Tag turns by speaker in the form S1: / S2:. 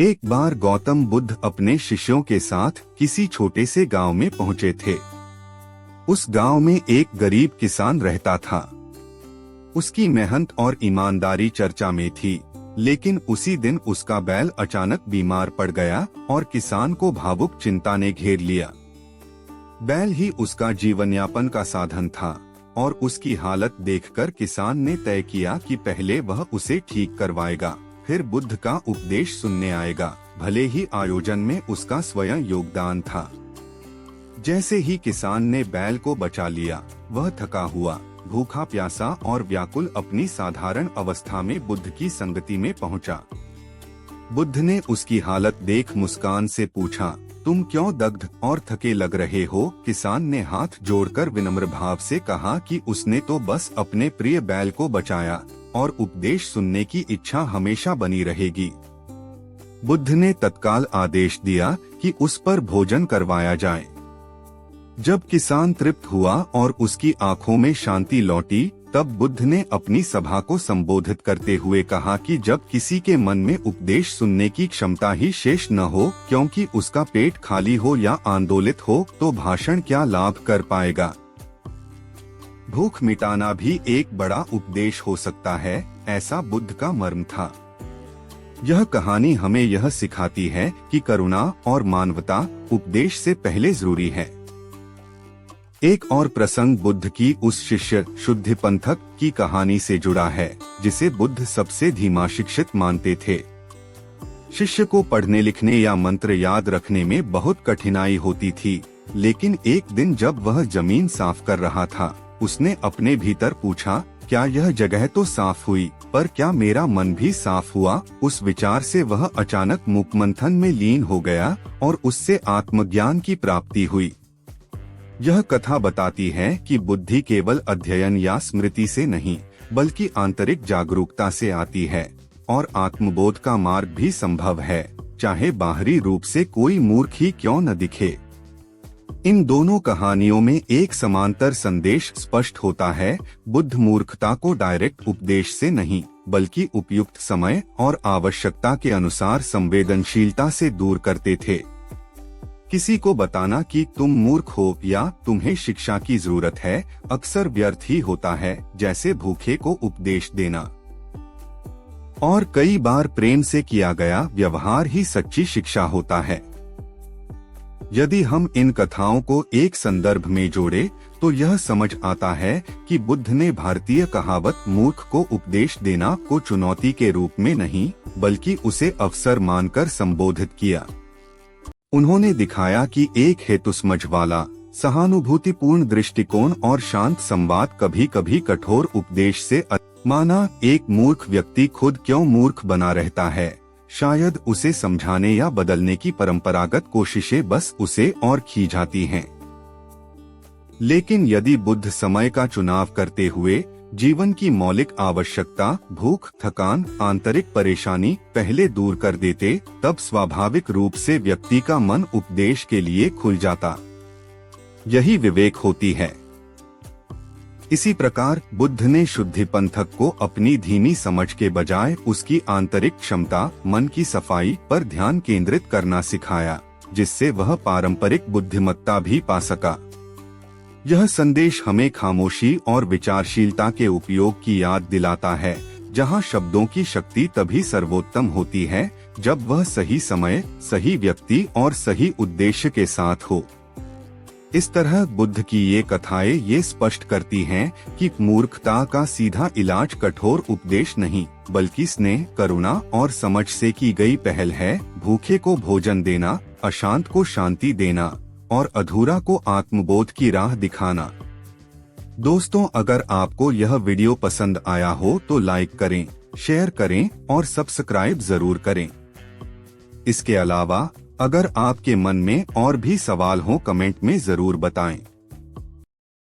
S1: एक बार गौतम बुद्ध अपने शिष्यों के साथ किसी छोटे से गांव में पहुंचे थे। उस गांव में एक गरीब किसान रहता था। उसकी मेहनत और ईमानदारी चर्चा में थी, लेकिन उसी दिन उसका बैल अचानक बीमार पड़ गया और किसान को भावुक चिंता ने घेर लिया। बैल ही उसका जीवन यापन का साधन था और उसकी हालत देखकर किसान ने तय किया कि पहले वह उसे ठीक करवाएगा, फिर बुद्ध का उपदेश सुनने आएगा, भले ही आयोजन में उसका स्वयं योगदान था। जैसे ही किसान ने बैल को बचा लिया, वह थका हुआ, भूखा प्यासा और व्याकुल अपनी साधारण अवस्था में बुद्ध की संगति में पहुंचा। बुद्ध ने उसकी हालत देख मुस्कान से पूछा, तुम क्यों दग्ध और थके लग रहे हो? किसान ने हाथ जोड़कर विनम्र भाव से कहा कि उसने तो बस अपने प्रिय बैल को बचाया और उपदेश सुनने की इच्छा हमेशा बनी रहेगी। बुद्ध ने तत्काल आदेश दिया कि उस पर भोजन करवाया जाए। जब किसान तृप्त हुआ और उसकी आंखों में शांति लौटी, तब बुद्ध ने अपनी सभा को संबोधित करते हुए कहा कि जब किसी के मन में उपदेश सुनने की क्षमता ही शेष न हो, क्योंकि उसका पेट खाली हो या आंदोलित हो, तो भाषण क्या लाभ कर पाएगा। भूख मिटाना भी एक बड़ा उपदेश हो सकता है, ऐसा बुद्ध का मर्म था। यह कहानी हमें यह सिखाती है कि करुणा और मानवता उपदेश से पहले जरूरी है। एक और प्रसंग बुद्ध की उस शिष्य शुद्धिपंथक की कहानी से जुड़ा है, जिसे बुद्ध सबसे धीमा शिक्षित मानते थे। शिष्य को पढ़ने लिखने या मंत्र याद रखने में बहुत कठिनाई होती थी, लेकिन एक दिन जब वह जमीन साफ कर रहा था, उसने अपने भीतर पूछा, क्या यह जगह तो साफ हुई, पर क्या मेरा मन भी साफ हुआ? उस विचार से वह अचानक मुकमंथन में लीन हो गया और उससे आत्मज्ञान की प्राप्ति हुई। यह कथा बताती है कि बुद्धि केवल अध्ययन या स्मृति से नहीं, बल्कि आंतरिक जागरूकता से आती है और आत्मबोध का मार्ग भी संभव है, चाहे बाहरी रूप से कोई मूर्ख ही क्यों न दिखे। इन दोनों कहानियों में एक समांतर संदेश स्पष्ट होता है। बुद्ध मूर्खता को डायरेक्ट उपदेश से नहीं, बल्कि उपयुक्त समय और आवश्यकता के अनुसार संवेदनशीलता से दूर करते थे। किसी को बताना कि तुम मूर्ख हो या तुम्हें शिक्षा की जरूरत है, अक्सर व्यर्थ ही होता है, जैसे भूखे को उपदेश देना। और कई बार प्रेम से किया गया व्यवहार ही सच्ची शिक्षा होता है। यदि हम इन कथाओं को एक संदर्भ में जोड़े, तो यह समझ आता है कि बुद्ध ने भारतीय कहावत मूर्ख को उपदेश देना को चुनौती के रूप में नहीं, बल्कि उसे अवसर मानकर संबोधित किया। उन्होंने दिखाया कि एक हेतुसमझ वाला, सहानुभूतिपूर्ण दृष्टिकोण और शांत संवाद कभी कभी कठोर उपदेश से माना एक मूर्ख व्यक्ति खुद क्यों मूर्ख बना रहता है, शायद उसे समझाने या बदलने की परंपरागत कोशिशें बस उसे और खींचाती हैं। लेकिन यदि बुद्ध समय का चुनाव करते हुए जीवन की मौलिक आवश्यकता, भूख, थकान, आंतरिक परेशानी पहले दूर कर देते, तब स्वाभाविक रूप से व्यक्ति का मन उपदेश के लिए खुल जाता। यही विवेक होती है। इसी प्रकार बुद्ध ने शुद्धिपंथक को अपनी धीमी समझ के बजाय उसकी आंतरिक क्षमता, मन की सफाई पर ध्यान केंद्रित करना सिखाया, जिससे वह पारंपरिक बुद्धिमत्ता भी पा सका। यह संदेश हमें खामोशी और विचारशीलता के उपयोग की याद दिलाता है, जहां शब्दों की शक्ति तभी सर्वोत्तम होती है जब वह सही समय, सही व्यक्ति और सही उद्देश्य के साथ हो। इस तरह बुद्ध की ये कथाएं ये स्पष्ट करती हैं कि मूर्खता का सीधा इलाज कठोर उपदेश नहीं, बल्कि स्नेह, करुणा और समझ से की गई पहल है। भूखे को भोजन देना, अशांत को शांति देना और अधूरा को आत्मबोध की राह दिखाना। दोस्तों, अगर आपको यह वीडियो पसंद आया हो तो लाइक करें, शेयर करें और सब्सक्राइब जरूर करें। इसके अलावा अगर आपके मन में और भी सवाल हो, कमेंट में जरूर बताएं।